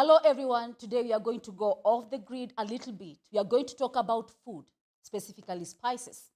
Hello, everyone. Today we are going to go off the grid a little bit. We are going to talk about food, specifically spices.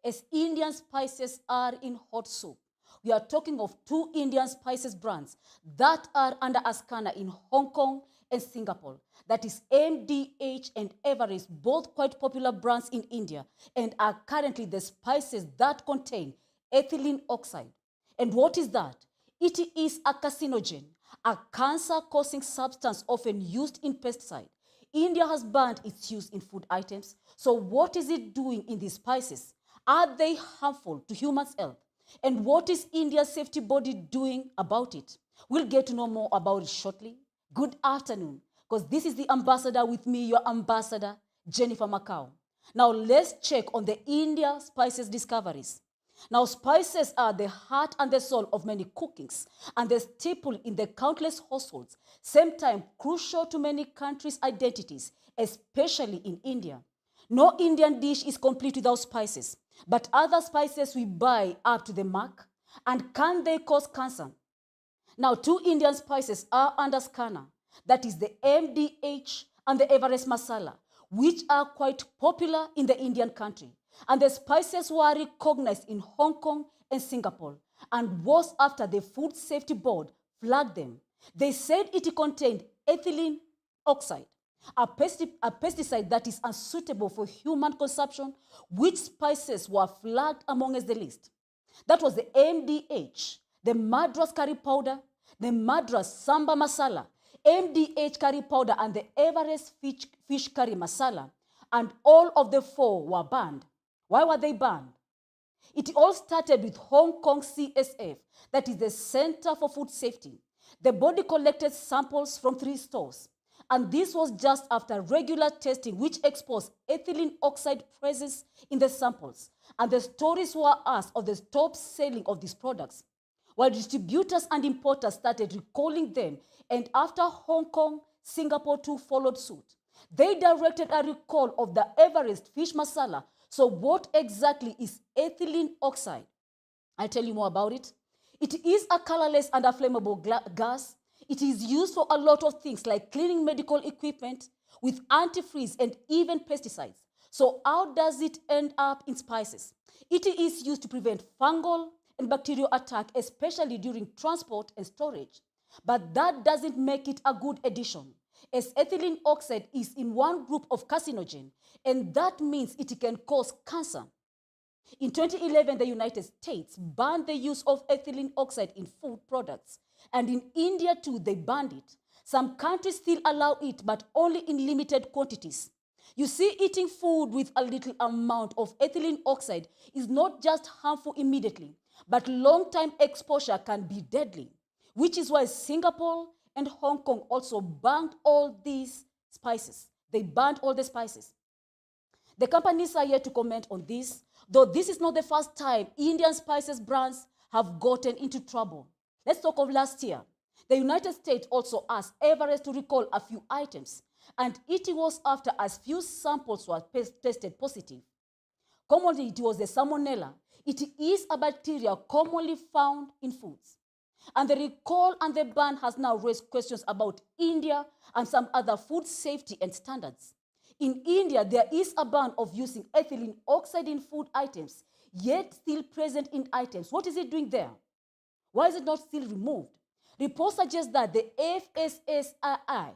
As Indian spices are in hot soup, we are talking of two Indian spices brands that are under Ascana in Hong Kong and Singapore. That is MDH and Everest, both quite popular brands in India and are currently the spices that contain ethylene oxide. And what is that? It is a carcinogen, a cancer-causing substance often used in pesticide. India has banned its use in food items. So what is it doing in these spices? Are they harmful to humans' health? And what is India's safety body doing about it? We'll get to know more about it shortly. Good afternoon, because this is the ambassador with me, your ambassador, Jennifer Macau. Now let's check on the India spices discoveries. Now, spices are the heart and the soul of many cookings and the staple in the countless households, same time crucial to many countries' identities, especially in India. No Indian dish is complete without spices, but other spices we buy up to the mark, and can they cause cancer? Now, two Indian spices are under scanner, that is the MDH and the Everest Masala, which are quite popular in the Indian country. And the spices were recognized in Hong Kong and Singapore and was after the Food Safety Board flagged them. They said it contained ethylene oxide, a pesticide that is unsuitable for human consumption, which spices were flagged among the list. That was the MDH, the Madras curry powder, the Madras Samba masala, MDH curry powder, and the Everest fish curry masala. And all of the four were banned. Why were they banned? It all started with Hong Kong CSF, that is the Center for Food Safety. The body collected samples from 3 stores. And this was just after regular testing, which exposed ethylene oxide presence in the samples. And the stories were asked of the top selling of these products, while distributors and importers started recalling them. And after Hong Kong, Singapore too followed suit. They directed a recall of the Everest fish masala. So what exactly is ethylene oxide? I'll tell you more about it. It is a colorless and a flammable gas. It is used for a lot of things like cleaning medical equipment, with antifreeze and even pesticides. So how does it end up in spices? It is used to prevent fungal and bacterial attack, especially during transport and storage. But that doesn't make it a good addition, as ethylene oxide is in one group of carcinogen, and that means it can cause cancer. In 2011, the United States banned the use of ethylene oxide in food products. And in India too, they banned it. Some countries still allow it, but only in limited quantities. You see, eating food with a little amount of ethylene oxide is not just harmful immediately, but long-time exposure can be deadly, which is why Singapore and Hong Kong also banned all these spices. They banned all the spices. The companies are yet to comment on this, though this is not the first time Indian spices brands have gotten into trouble. Let's talk of last year. The United States also asked Everest to recall a few items, and it was after as few samples were tested positive. Commonly, it was the salmonella. It is a bacteria commonly found in foods. And the recall and the ban has now raised questions about India and some other food safety and standards. In India, there is a ban of using ethylene oxide in food items, yet still present in items. What is it doing there? Why is it not still removed? Reports suggest that the FSSAI,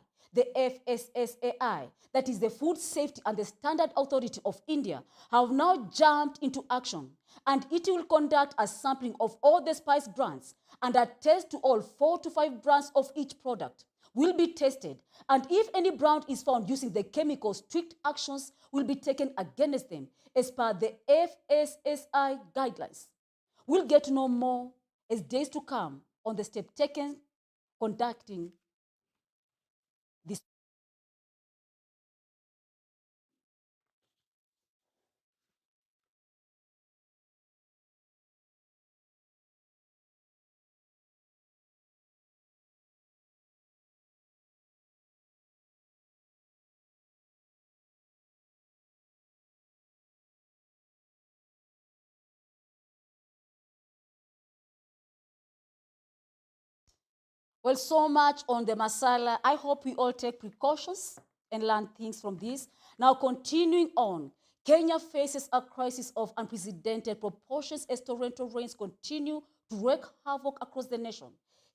that is the Food Safety and the Standard Authority of India, have now jumped into action, and it will conduct a sampling of all the spice brands, and a test to all 4 to 5 brands of each product will be tested, and if any brand is found using the chemical, strict actions will be taken against them as per the FSSAI guidelines. We'll get to know more as days to come on the step taken conducting this. Well, so much on the Masala. I hope we all take precautions and learn things from this. Now, continuing on, Kenya faces a crisis of unprecedented proportions as torrential rains continue to wreak havoc across the nation.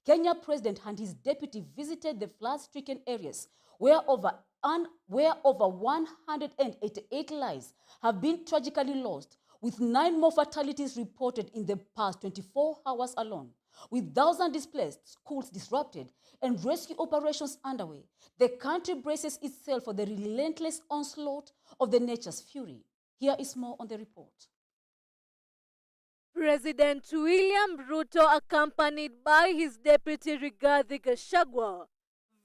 Kenya President and his deputy visited the flood-stricken areas where over 188 lives have been tragically lost, with 9 more fatalities reported in the past 24 hours alone. With thousands displaced, schools disrupted, and rescue operations underway, the country braces itself for the relentless onslaught of the nature's fury. Here is more on the report. President William Ruto, accompanied by his deputy Rigathi Gachagua,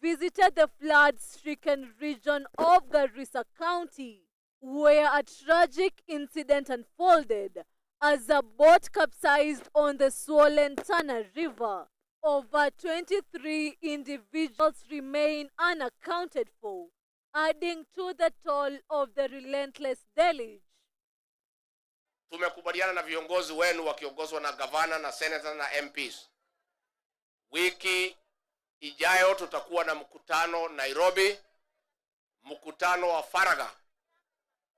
visited the flood-stricken region of Garissa County, where a tragic incident unfolded as a boat capsized on the swollen Tana River. Over 23 individuals remain unaccounted for, adding to the toll of the relentless deluge. Tumekubaliana na viongozi wenu wakiongozwa na gavana na senator na MPs. Wiki ijayo tutakuwa na mkutano Nairobi, mkutano wa faragha,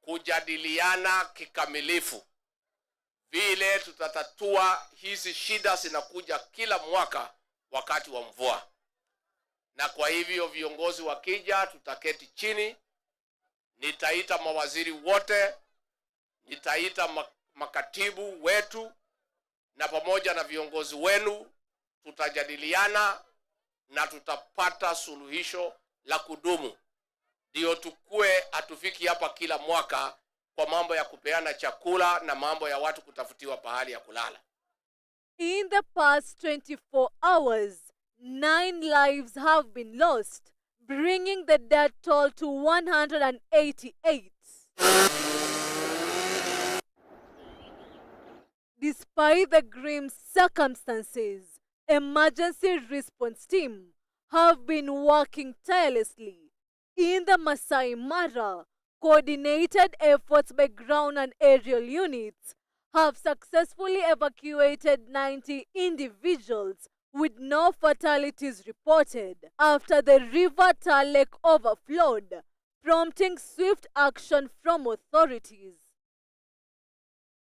kujadiliana kikamilifu vile tutatatua hizi shida zinakuja kila mwaka wakati wa mvua. Na kwa hivyo viongozi wakija, tutaketi chini, nitaita mawaziri wote, nitaita makatibu wetu, na pamoja na viongozi wenu tutajadiliana na tutapata suluhisho la kudumu. Ndio tukue atufiki hapa kila mwaka kwa mambo ya kupeana chakula na mambo ya watu kutafutiwa pahali ya kulala. In the past 24 hours, 9 lives have been lost, bringing the death toll to 188. Despite the grim circumstances, emergency response teams have been working tirelessly. In the Masai Mara, coordinated efforts by ground and aerial units have successfully evacuated 90 individuals with no fatalities reported after the River Talek overflowed, prompting swift action from authorities.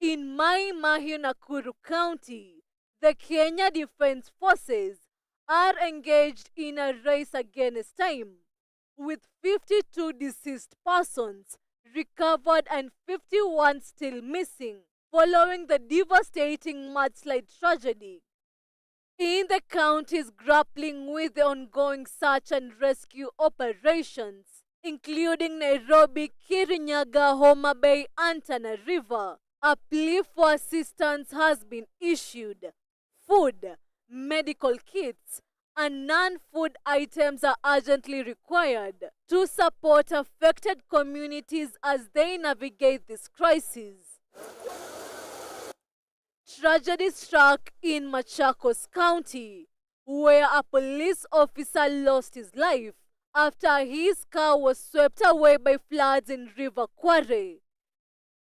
In Mai Mahiu, Nakuru County, the Kenya Defence Forces are engaged in a race against time, with 52 deceased persons recovered and 51 still missing following the devastating mudslide tragedy. In the counties grappling with the ongoing search and rescue operations, including Nairobi, Kirinyaga, Homa Bay, and Tana River, a plea for assistance has been issued. Food, medical kits, and non-food items are urgently required to support affected communities as they navigate this crisis. Tragedy struck in Machakos County, where a police officer lost his life after his car was swept away by floods in River Kware.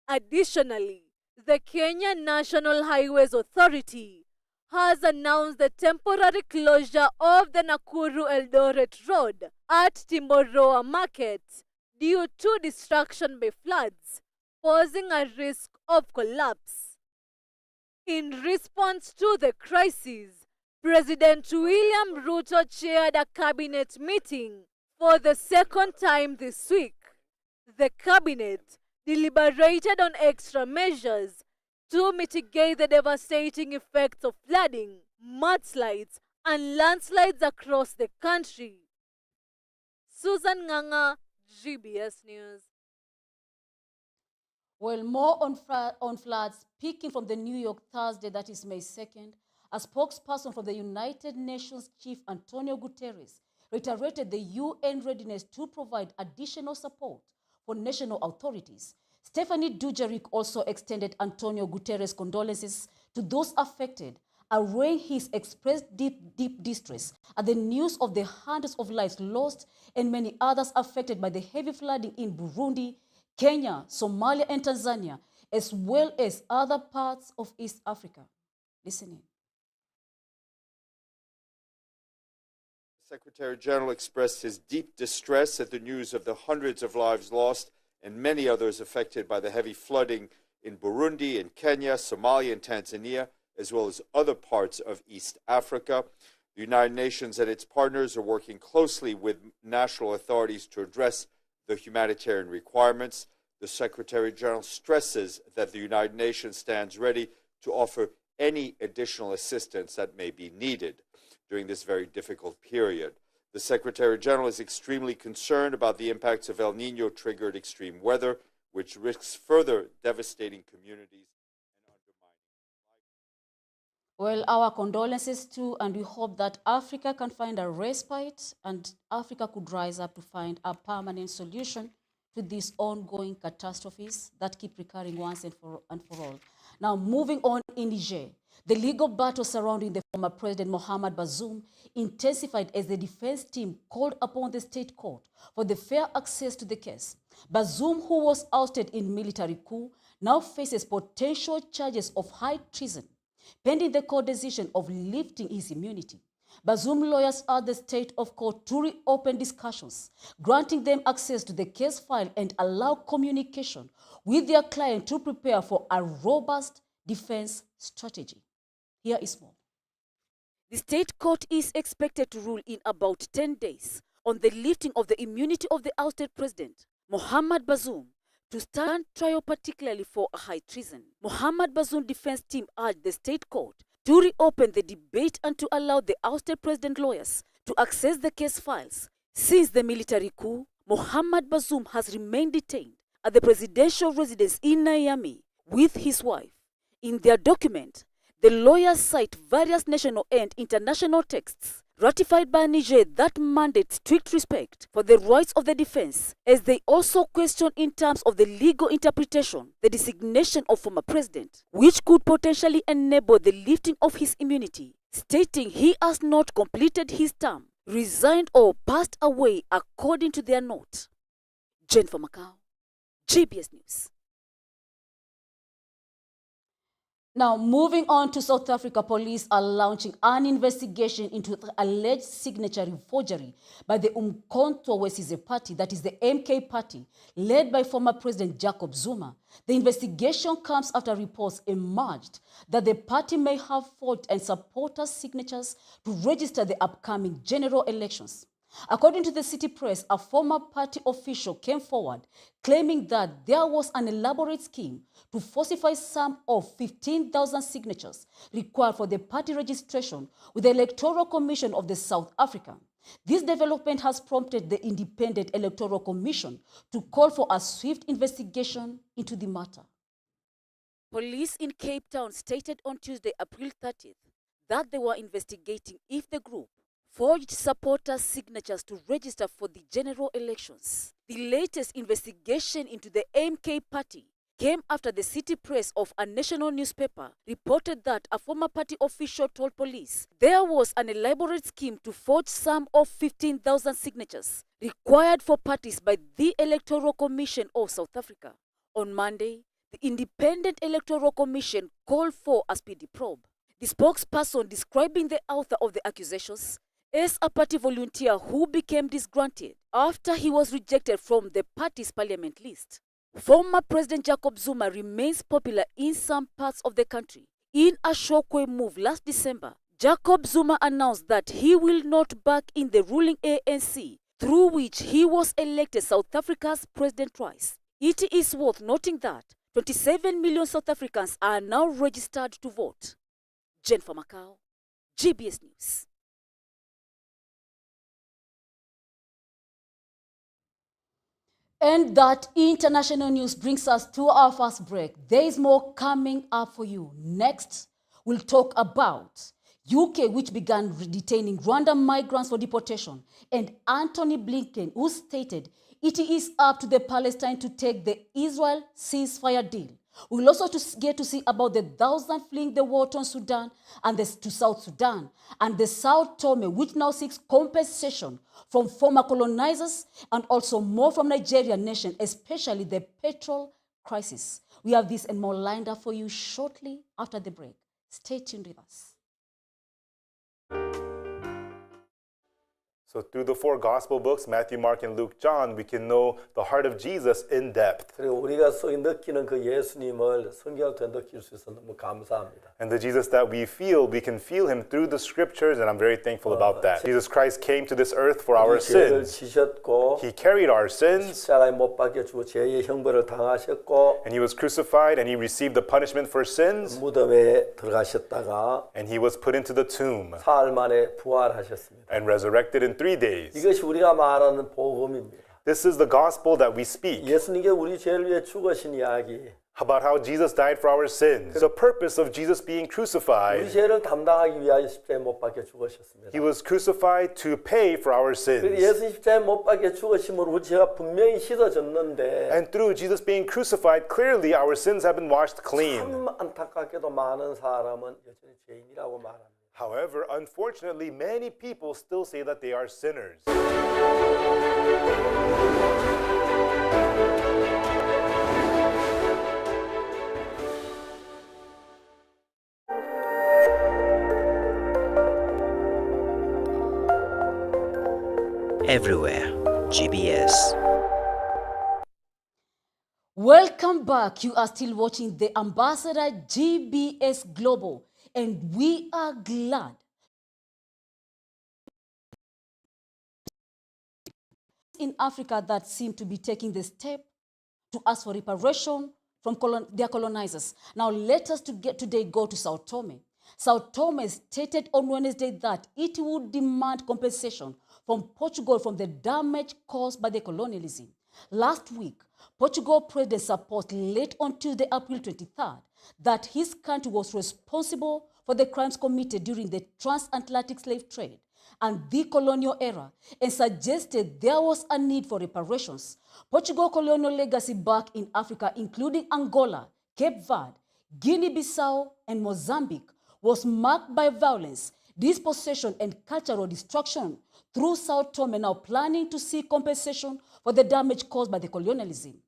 Additionally, the Kenya National Highways Authority has announced the temporary closure of the Nakuru-Eldoret Road at Timboroa Market due to destruction by floods, posing a risk of collapse. In response to the crisis, President William Ruto chaired a cabinet meeting for the second time this week. The cabinet deliberated on extra measures to mitigate the devastating effects of flooding, mudslides, and landslides across the country. Susan Nganga, GBS News. Well, more on floods. Speaking from the New York Thursday, that is May 2nd, a spokesperson from the United Nations Chief Antonio Guterres reiterated the UN readiness to provide additional support for national authorities. Stephanie Dujarric also extended Antonio Guterres' condolences to those affected, arraying his expressed deep distress at the news of the hundreds of lives lost and many others affected by the heavy flooding in Burundi, Kenya, Somalia, and Tanzania, as well as other parts of East Africa. Listen in. Secretary General expressed his deep distress at the news of the hundreds of lives lost and many others affected by the heavy flooding in Burundi, in Kenya, Somalia, and Tanzania, as well as other parts of East Africa. The United Nations and its partners are working closely with national authorities to address the humanitarian requirements. The Secretary General stresses that the United Nations stands ready to offer any additional assistance that may be needed during this very difficult period. The Secretary General is extremely concerned about the impacts of El Nino-triggered extreme weather, which risks further devastating communities and undermining. Well, our condolences too, and we hope that Africa can find a respite and Africa could rise up to find a permanent solution to these ongoing catastrophes that keep recurring once and for all. Now, moving on in Niger, the legal battle surrounding the former President Mohamed Bazoum intensified as the defense team called upon the state court for the fair access to the case. Bazoum, who was ousted in military coup, now faces potential charges of high treason, pending the court decision of lifting his immunity. Bazoum lawyers urged the state of court to reopen discussions, granting them access to the case file and allow communication with their client to prepare for a robust defense strategy. Here is more. The state court is expected to rule in about 10 days on the lifting of the immunity of the ousted president, Mohamed Bazoum, to stand trial particularly for a high treason. Mohamed Bazoum defense team urged the state court to reopen the debate and to allow the ousted president lawyers to access the case files. Since the military coup, Mohamed Bazoum has remained detained at the presidential residence in Niamey with his wife. In their document, the lawyers cite various national and international texts ratified by Niger that mandate strict respect for the rights of the defense, as they also question in terms of the legal interpretation the designation of former president, which could potentially enable the lifting of his immunity, stating he has not completed his term, resigned or passed away according to their note. Jennifer Macau, GBS News. Now, moving on to South Africa, police are launching an investigation into the alleged signature forgery by the Umkhonto weSizwe Party, that is the MK Party, led by former President Jacob Zuma. The investigation comes after reports emerged that the party may have forged and supporters' signatures to register the upcoming general elections. According to the City Press, a former party official came forward claiming that there was an elaborate scheme to falsify some of 15,000 signatures required for the party registration with the Electoral Commission of the South Africa. This development has prompted the Independent Electoral Commission to call for a swift investigation into the matter. Police in Cape Town stated on Tuesday, April 30th, that they were investigating if the group forged supporters' signatures to register for the general elections. The latest investigation into the MK Party came after the City Press of a national newspaper reported that a former party official told police there was an elaborate scheme to forge some of 15,000 signatures required for parties by the Electoral Commission of South Africa. On Monday, the Independent Electoral Commission called for a speedy probe. The spokesperson describing the author of the accusations as a party volunteer who became disgruntled after he was rejected from the party's parliament list. Former President Jacob Zuma remains popular in some parts of the country. In a shockwave move last December, Jacob Zuma announced that he will not back in the ruling ANC, through which he was elected South Africa's president twice. It is worth noting that 27 million South Africans are now registered to vote. Jennifer Macau, GBS News. And that international news brings us to our first break. There is more coming up for you. Next, we'll talk about UK, which began detaining Rwandan migrants for deportation, and Anthony Blinken, who stated it is up to the Palestine to take the Israel ceasefire deal. We'll also get to see about the thousands fleeing the war-torn Sudan and to South Sudan, and the Sao Tome, which now seeks compensation from former colonizers, and also more from Nigerian nation, especially the petrol crisis. We have this and more lined up for you shortly after the break. Stay tuned with us. So through the four gospel books, Matthew, Mark, and Luke, John, we can know the heart of Jesus in depth. 그리고 우리가 속에 느끼는 그 예수님을 성경을 통해 느낄 수 있어서 너무 감사합니다. And the Jesus that we can feel him through the scriptures, and I'm very thankful about that. Jesus Christ came to this earth for our 죄를 sins. 지셨고 He carried our sins, 십자가에 못 박혀 죽어 죄의 형벌을 당하셨고 and he was crucified, and he received the punishment for sins, 무덤에 들어가셨다가 and he was put into the tomb 사흘 만에 부활하셨습니다. and resurrected in 3 days. 이것이 우리가 말하는 복음입니다. This is the gospel that we speak. 예수님께 우리 죄를 위해 죽으신 이야기. About how Jesus died for our sins. The purpose of Jesus being 우리 crucified. 죄를 담당하기 위하여 십자가에 못 박혀 죽으셨습니다. He was crucified to pay for our 그래서 sins. 예수 십자가에 못 박혀 죽으심으로 우리 죄가 분명히 씻어졌는데 And through Jesus being crucified, clearly our sins have been washed clean. 참 안타깝게도 많은 사람은 여전히 죄인이라고 말합니다. However, unfortunately, many people still say that they are sinners. Everywhere, GBS. Welcome back. You are still watching the Ambassador GBS Global, and we are glad in Africa that seem to be taking the step to ask for reparation from their colonizers. Now let us today go to Sao Tome. Sao Tome stated on Wednesday that it would demand compensation from Portugal from the damage caused by the colonialism. Last week, Portugal President supported late on Tuesday, April 23rd, that his country was responsible for the crimes committed during the transatlantic slave trade and the colonial era, and suggested there was a need for reparations. Portugal's colonial legacy back in Africa, including Angola, Cape Verde, Guinea-Bissau, and Mozambique, was marked by violence, dispossession, and cultural destruction. Through Sao Tome now planning to seek compensation for the damage caused by the colonialism.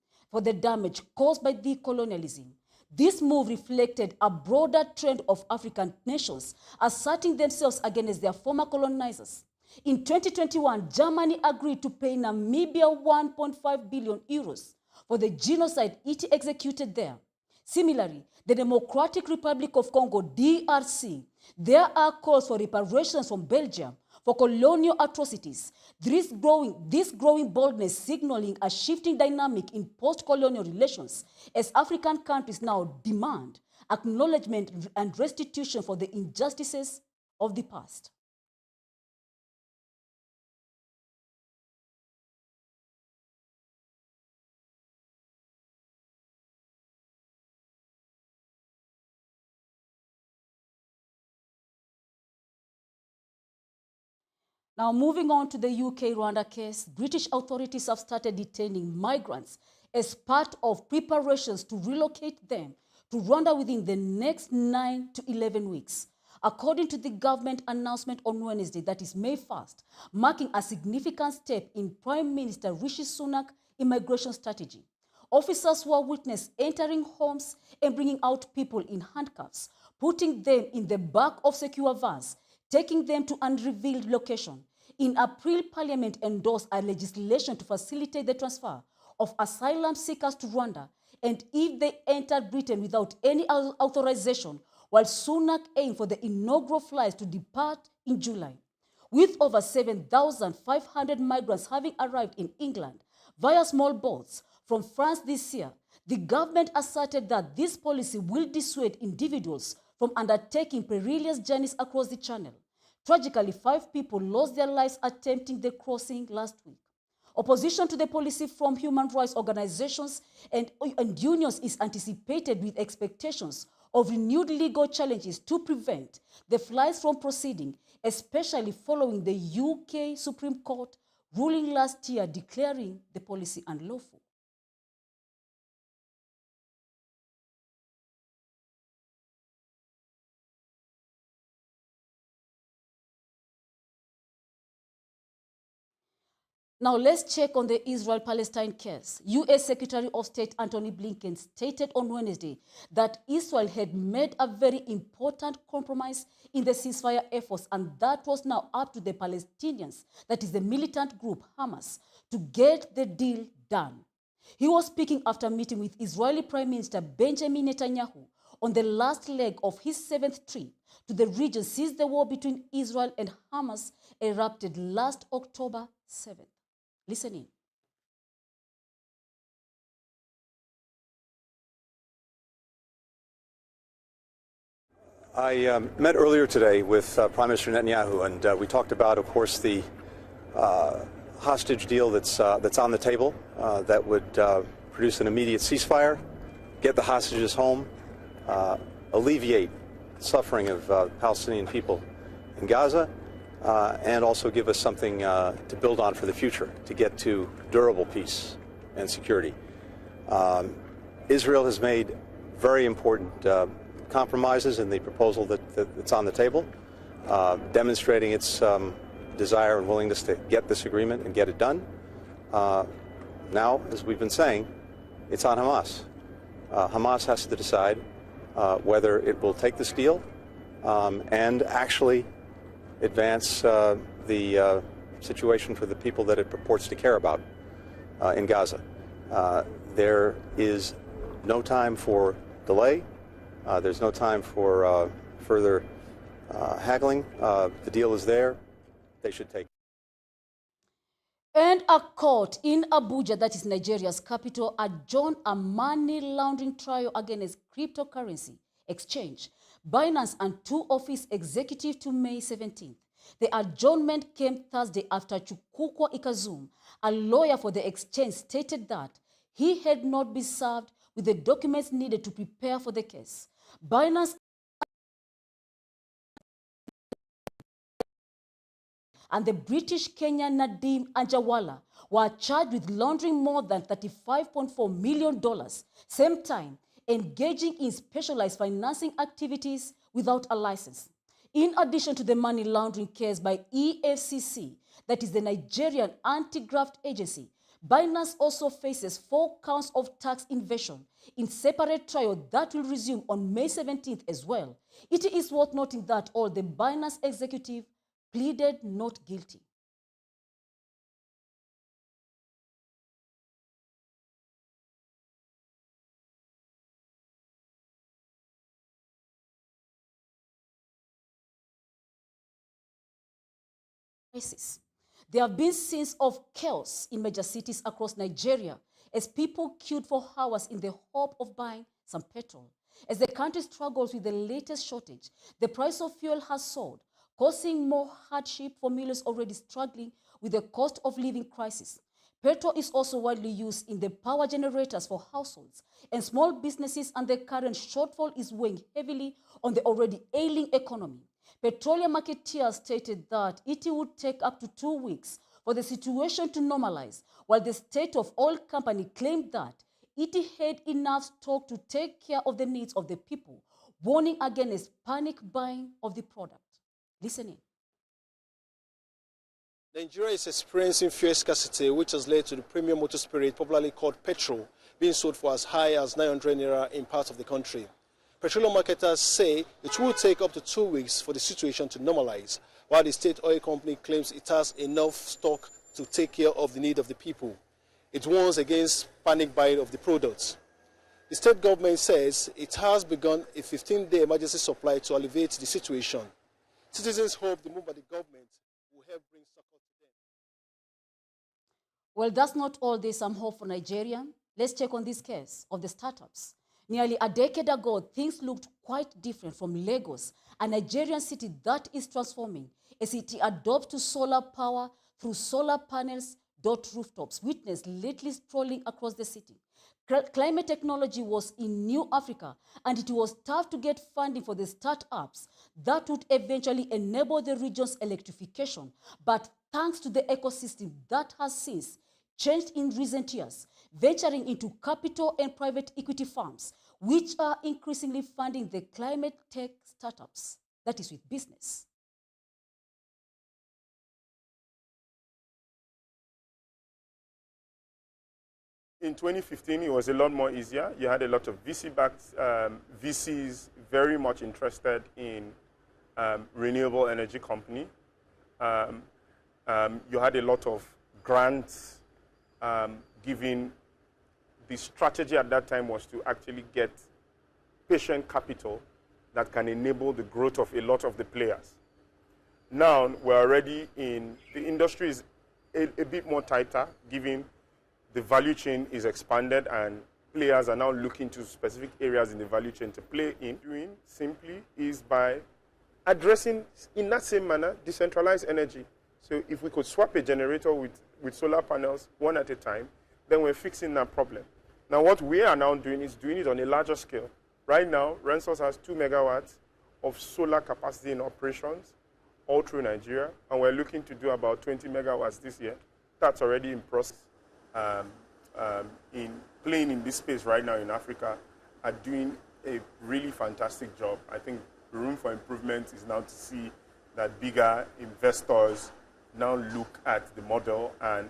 This move reflected a broader trend of African nations asserting themselves against their former colonizers. In 2021, Germany agreed to pay Namibia 1.5 billion euros for the genocide it executed there. Similarly, the Democratic Republic of Congo, DRC, there are calls for reparations from Belgium for colonial atrocities. This growing boldness signaling a shifting dynamic in post-colonial relations as African countries now demand acknowledgement and restitution for the injustices of the past. Now, moving on to the UK-Rwanda case, British authorities have started detaining migrants as part of preparations to relocate them to Rwanda within the next 9 to 11 weeks. According to the government announcement on Wednesday, that is May 1st, marking a significant step in Prime Minister Rishi Sunak's immigration strategy. Officers were witnessed entering homes and bringing out people in handcuffs, putting them in the back of secure vans, taking them to unrevealed location. In April, Parliament endorsed a legislation to facilitate the transfer of asylum seekers to Rwanda, and if they entered Britain without any authorization, while Sunak aimed for the inaugural flights to depart in July. With over 7,500 migrants having arrived in England via small boats from France this year, the government asserted that this policy will dissuade individuals from undertaking perilous journeys across the channel. Tragically, 5 people lost their lives attempting the crossing last week. Opposition to the policy from human rights organizations and unions is anticipated, with expectations of renewed legal challenges to prevent the flights from proceeding, especially following the UK Supreme Court ruling last year declaring the policy unlawful. Now let's check on the Israel-Palestine case. U.S. Secretary of State Antony Blinken stated on Wednesday that Israel had made a very important compromise in the ceasefire efforts, and that was now up to the Palestinians, that is the militant group Hamas, to get the deal done. He was speaking after meeting with Israeli Prime Minister Benjamin Netanyahu on the last leg of his 7th trip to the region since the war between Israel and Hamas erupted last October 7th. Listen in. I met earlier today with Prime Minister Netanyahu, and we talked about, of course, the hostage deal that's on the table that would produce an immediate ceasefire, get the hostages home, alleviate the suffering of Palestinian people in Gaza, and also give us something to build on for the future, to get to durable peace and security. Israel has made very important compromises in the proposal that's on the table, demonstrating its desire and willingness to get this agreement and get it done. Now, as we've been saying, it's on Hamas. Hamas has to decide whether it will take this deal and actually advance the situation for the people that it purports to care about in Gaza. There is no time for delay. There's no time for further haggling. The deal is there. They should take it. And a court in Abuja, that is Nigeria's capital, adjourned a money laundering trial against cryptocurrency exchange, Binance, and 2 of its executives to May 17th. The adjournment came Thursday after Chukwukwo Ikazum, a lawyer for the exchange, stated that he had not been served with the documents needed to prepare for the case. Binance and the British Kenyan Nadeem Anjawala were charged with laundering more than $35.4 million, same time engaging in specialized financing activities without a license. In addition to the money laundering case by EFCC, that is the Nigerian Anti-Graft Agency, Binance also faces 4 counts of tax evasion in separate trial that will resume on May 17th as well. It is worth noting that all the Binance executive pleaded not guilty. There have been scenes of chaos in major cities across Nigeria as people queued for hours in the hope of buying some petrol. As the country struggles with the latest shortage, the price of fuel has soared, causing more hardship for millions already struggling with the cost of living crisis. Petrol is also widely used in the power generators for households and small businesses, and the current shortfall is weighing heavily on the already ailing economy. Petroleum marketeers stated that it would take up to 2 weeks for the situation to normalize, while the State of Oil Company claimed that it had enough stock to take care of the needs of the people, warning against panic buying of the product. Listen in. Nigeria is experiencing fuel scarcity, which has led to the premium motor spirit, popularly called petrol, being sold for as high as 900 naira in parts of the country. Petroleum marketers say it will take up to 2 weeks for the situation to normalize, while the State Oil Company claims it has enough stock to take care of the need of the people. It warns against panic buying of the products. The state government says it has begun a 15-day emergency supply to alleviate the situation. Citizens hope the move by the government will help bring succor to them. Well, that's not all. There's some hope for Nigeria. Let's check on this case of the startups. Nearly a decade ago, things looked quite different from Lagos, a Nigerian city that is transforming as it adopts to solar power through solar panels dot rooftops, witnessed lately strolling across the city. Climate technology was in New Africa, and it was tough to get funding for the startups that would eventually enable the region's electrification. But thanks to the ecosystem that has since changed in recent years, venturing into capital and private equity firms, which are increasingly funding the climate tech startups, that is with business. In 2015, it was a lot more easier. You had a lot of VC-backed VCs very much interested in renewable energy company. You had a lot of grants giving. The strategy at that time was to actually get patient capital that can enable the growth of a lot of the players. Now, we're already in, the industry is a bit more tighter, given the value chain is expanded and players are now looking to specific areas in the value chain to play in. Doing simply is by addressing, in that same manner, decentralized energy. So if we could swap a generator with solar panels one at a time, then we're fixing that problem. Now what we are now doing is doing it on a larger scale. Right now, Rensos has 2 megawatts of solar capacity in operations all through Nigeria, and we're looking to do about 20 megawatts this year. That's already in process. In playing in this space right now in Africa are doing a really fantastic job. I think the room for improvement is now to see that bigger investors now look at the model and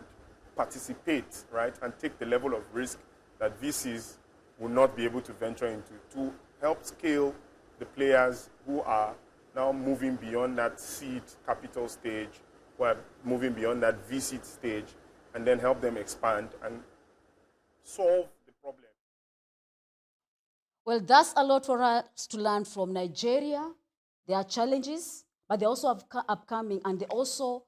participate, right, and take the level of risk that VCs will not be able to venture into to help scale the players who are now moving beyond that seed capital stage, who are moving beyond that VC stage, and then help them expand and solve the problem. Well, that's a lot for us to learn from Nigeria. There are challenges, but they also have upcoming, and they also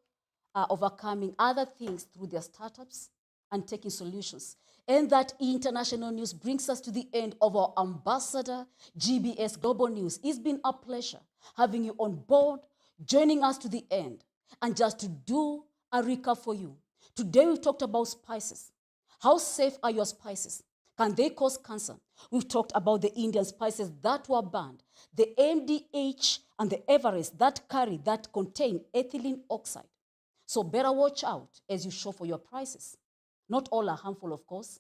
are overcoming other things through their startups and taking solutions. And that international news brings us to the end of our Ambassador GBS Global News. It's been a pleasure having you on board, joining us to the end. And just to do a recap for you, today we've talked about spices. How safe are your spices? Can they cause cancer? We've talked about the Indian spices that were banned, the MDH and the Everest that contain ethylene oxide. So better watch out as you shop for your prices. Not all are harmful, of course,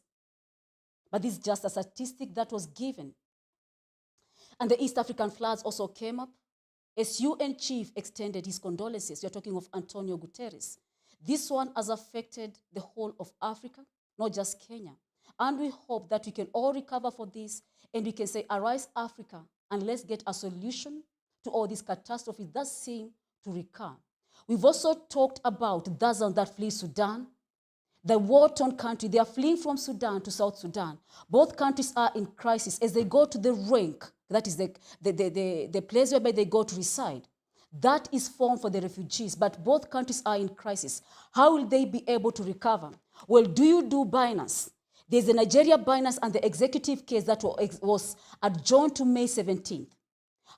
but this is just a statistic that was given. And the East African floods also came up. As UN chief extended his condolences, you're talking of Antonio Guterres. This one has affected the whole of Africa, not just Kenya. And we hope that we can all recover for this and we can say, arise Africa, and let's get a solution to all these catastrophes that seem to recur. We've also talked about thousands that flee Sudan. The war-torn country, they are fleeing from Sudan to South Sudan. Both countries are in crisis as they go to the rank, that is the place whereby they go to reside. That is formed for the refugees, but both countries are in crisis. How will they be able to recover? Well, do you do Binance? There's the Nigeria Binance and the executive case that was adjourned to May 17th.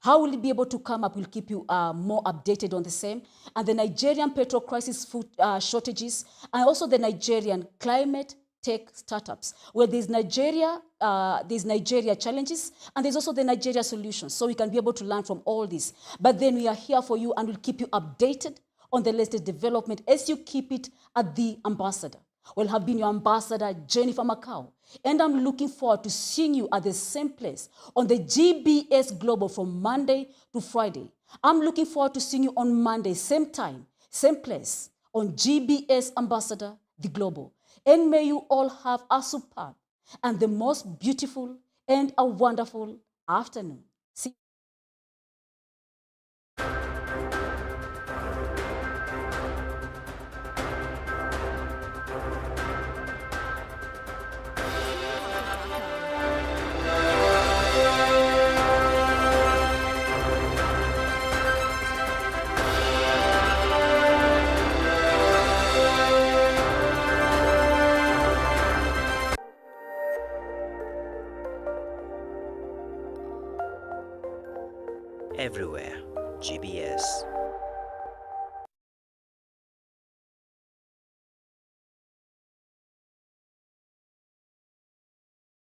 How will it be able to come up? We'll keep you more updated on the same. And the Nigerian petrol crisis, food shortages, and also the Nigerian climate tech startups. Well, there's Nigeria challenges, and there's also the Nigeria solutions. So we can be able to learn from all this. But then we are here for you, and we'll keep you updated on the latest development as you keep it at the Ambassador. Well, have been your ambassador, Jennifer Macau, and I'm looking forward to seeing you at the same place on the GBS Global from Monday to Friday. I'm looking forward to seeing you on Monday, same time, same place, on GBS Ambassador, the Global. And may you all have a superb and the most beautiful and a wonderful afternoon. See you. Everywhere, GBS.